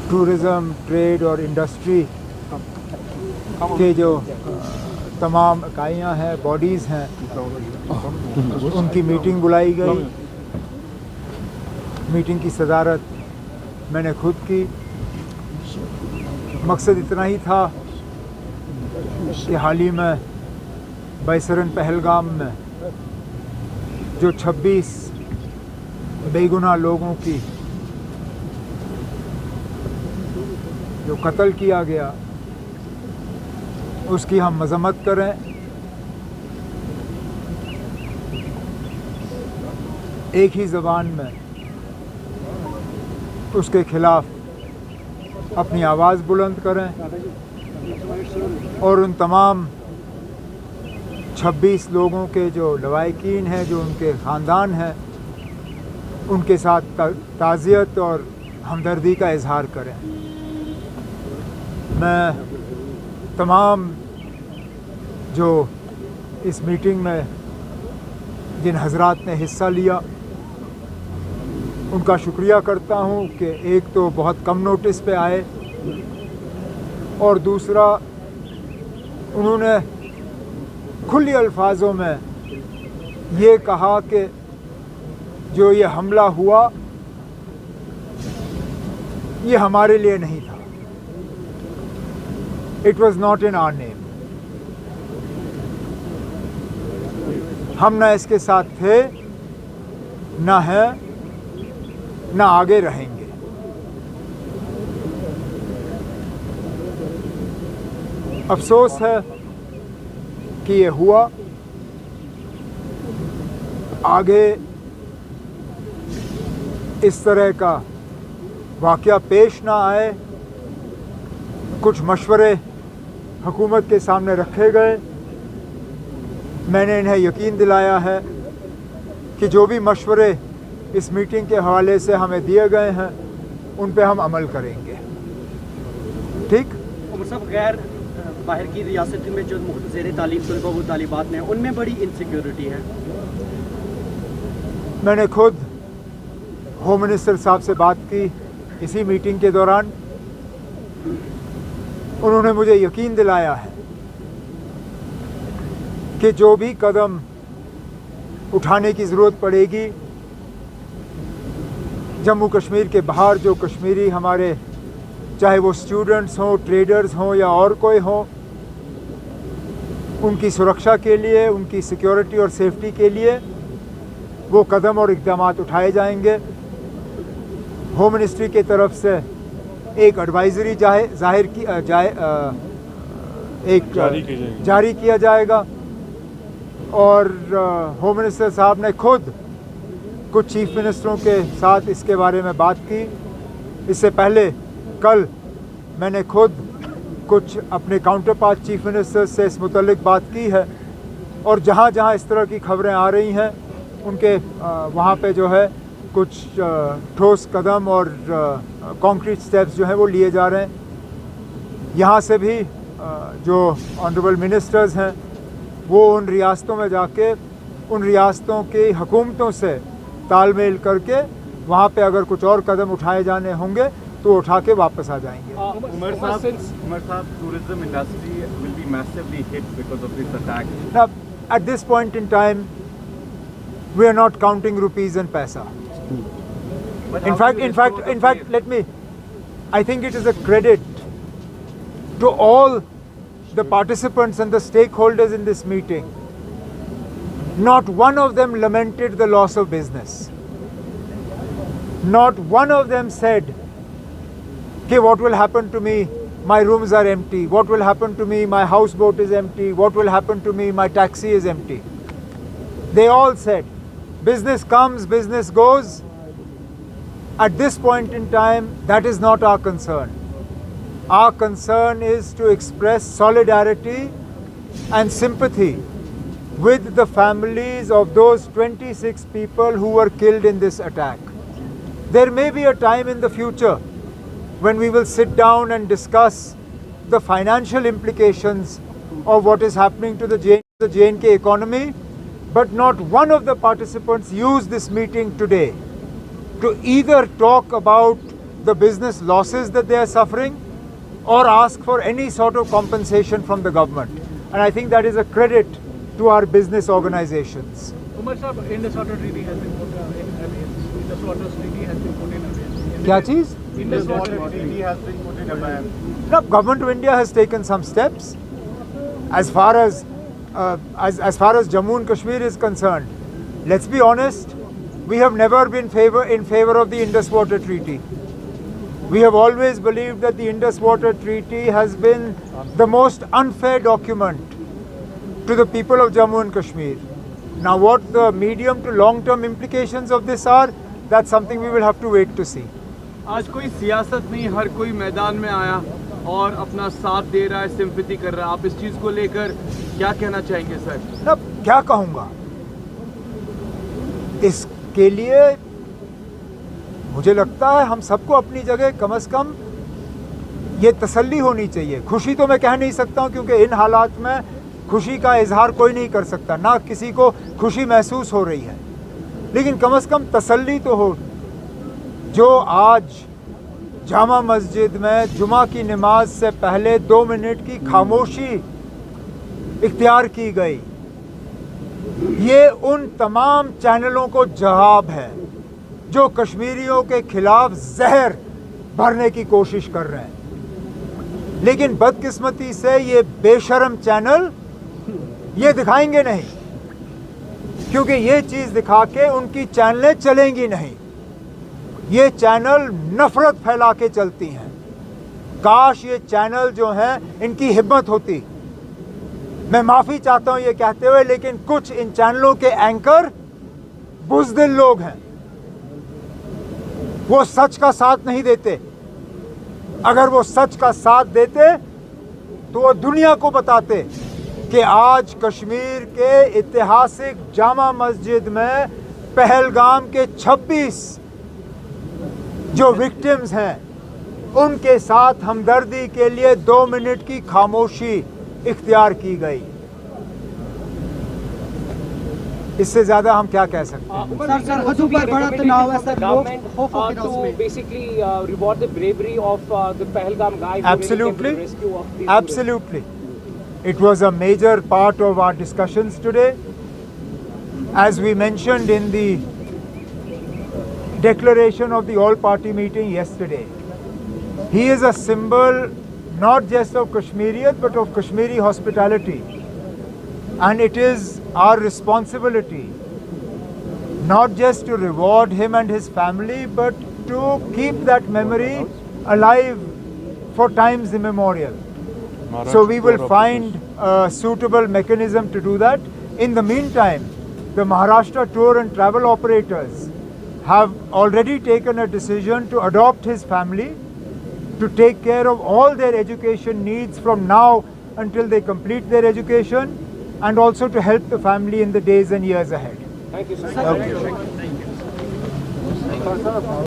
Tourism, trade और industry के जो तमाम इकाइयाँ हैं, बॉडीज़ हैं, उनकी मीटिंग बुलाई गई। मीटिंग की सदारत मैंने खुद की। मकसद इतना ही था कि हाल ही में बैसरन पहलगाम में जो 26 बेगुनाह लोगों की जो कत्ल किया गया, उसकी हम मज़म्मत करें। एक ही ज़बान में उसके खिलाफ अपनी आवाज़ बुलंद करें और उन तमाम 26 लोगों के जो लवाहिकीन हैं, जो उनके ख़ानदान हैं, उनके साथ ताज़ियत और हमदर्दी का इजहार करें। मैं तमाम जो इस मीटिंग में जिन हजरात ने हिस्सा लिया, उनका शुक्रिया करता हूं कि एक तो बहुत कम नोटिस पे आए और दूसरा उन्होंने खुली अल्फाजों में ये कहा कि जो ये हमला हुआ ये हमारे लिए नहीं था। It was not in our name. हम ना इसके साथ थे, ना हैं, ना आगे रहेंगे। अफसोस है कि ये हुआ। आगे इस तरह का वाक़या पेश ना आए। कुछ मशवरे हुकूमत के सामने रखे गए। मैंने इन्हें यकीन दिलाया है कि जो भी मशवरे इस मीटिंग के हवाले से हमें दिए गए हैं उन पे हम अमल करेंगे। ठीक? उमर साहब, गैर बाहर की रियासत में जो ज़ेर तालीम तलबा व तालिबात हैं, उनमें बड़ी इनसिक्योरिटी है। मैंने खुद होम मिनिस्टर साहब से बात की इसी मीटिंग के दौरान। उन्होंने मुझे यकीन दिलाया है कि जो भी कदम उठाने की ज़रूरत पड़ेगी, जम्मू कश्मीर के बाहर जो कश्मीरी हमारे, चाहे वो स्टूडेंट्स हों, ट्रेडर्स हों या और कोई हों, उनकी सुरक्षा के लिए, उनकी सिक्योरिटी और सेफ्टी के लिए वो कदम और इक़दाम उठाए जाएंगे। होम मिनिस्ट्री की तरफ से एक एडवाइजरी जारी किया जाएगा और होम मिनिस्टर साहब ने खुद कुछ चीफ मिनिस्टरों के साथ इसके बारे में बात की। इससे पहले कल मैंने खुद कुछ अपने काउंटर पार्ट चीफ मिनिस्टर से इस मुतल्लिक बात की है और जहाँ जहाँ इस तरह की खबरें आ रही हैं उनके वहाँ पे जो है कुछ ठोस कदम और कॉन्क्रीट स्टेप्स जो हैं वो लिए जा रहे हैं। यहाँ से भी जो ऑनरेबल मिनिस्टर्स हैं वो उन रियासतों में जाके उन रियासतों की हुकूमतों से तालमेल करके वहाँ पे अगर कुछ और कदम उठाए जाने होंगे तो उठा के वापस आ जाएंगे। उमर साहब, tourism industry will be massively hit because of this attack. Now, at this point in time, we are not counting rupees and paisa. In fact, I think it is a credit to all the participants and the stakeholders in this meeting. Not one of them lamented the loss of business. Not one of them said, okay, what will happen to me? My rooms are empty. What will happen to me? My houseboat is empty. What will happen to me? My taxi is empty. They all said, business comes, business goes. At this point in time, that is not our concern. Our concern is to express solidarity and sympathy with the families of those 26 people who were killed in this attack. There may be a time in the future when we will sit down and discuss the financial implications of what is happening to the J&K economy, but not one of the participants used this meeting today to either talk about the business losses that they are suffering or ask for any sort of compensation from the government. And I think that is a credit to our business organizations. Umar Sahab, Indus Water Treaty has been put Indus Water Treaty has been put in abeyance. Kya cheez? Indus Water Treaty has been put in abeyance. No, Government of India has taken some steps. As far as Jammu and Kashmir is concerned, let's be honest, we have never been in favor of the Indus Water Treaty. We have always believed that the Indus Water Treaty has been the most unfair document to the people of Jammu and Kashmir. Now, what the medium to long-term implications of this are, that's something we will have to wait to see. आज कोई सियासत नहीं, हर कोई मैदान में आया और अपना साथ दे रहा है, सिंपैथी कर रहा है। आप इस चीज को लेकर क्या कहना चाहेंगे सर? अब क्या कहूँगा, इसके लिए मुझे लगता है हम सबको अपनी जगह कम से कम ये तसल्ली होनी चाहिए। खुशी तो मैं कह नहीं सकता हूँ क्योंकि इन हालात में खुशी का इजहार कोई नहीं कर सकता, ना किसी को खुशी महसूस हो रही है, लेकिन कम से कम तसल्ली तो हो। जो आज जामा मस्जिद में जुमा की नमाज से पहले 2 मिनट की खामोशी इख्तियार की गई, ये उन तमाम चैनलों को जवाब है जो कश्मीरियों के खिलाफ जहर भरने की कोशिश कर रहे हैं। लेकिन बदकिस्मती से ये बेशर्म चैनल ये दिखाएंगे नहीं, क्योंकि ये चीज़ दिखा के उनकी चैनलें चलेंगी नहीं। ये चैनल नफरत फैला के चलती हैं। काश ये चैनल जो हैं इनकी हिम्मत होती। मैं माफ़ी चाहता हूँ ये कहते हुए, लेकिन कुछ इन चैनलों के एंकर बुज़दिल लोग हैं, वो सच का साथ नहीं देते। अगर वो सच का साथ देते तो वो दुनिया को बताते कि आज कश्मीर के ऐतिहासिक जामा मस्जिद में पहलगाम के 26 जो विक्टिम्स हैं उनके साथ हमदर्दी के लिए 2 मिनट की खामोशी इख्तियार की गई। इससे ज्यादा हम क्या कह सकते हैं? सर हदों पर बड़ा तनाव है सर, लोग खौफ के to basically reward the bravery of the Pahalgam guy. Absolutely. It was a major part of our discussions today. As we mentioned in the declaration of the all-party meeting yesterday, he is a symbol not just of Kashmiriyat but of Kashmiri hospitality. And it is our responsibility not just to reward him and his family, but to keep that memory alive for times immemorial. So we will find a suitable mechanism to do that. In the meantime, the Maharashtra tour and travel operators have already taken a decision to adopt his family, to take care of all their education needs from now until they complete their education, and also to help the family in the days and years ahead. Thank you, sir. Okay.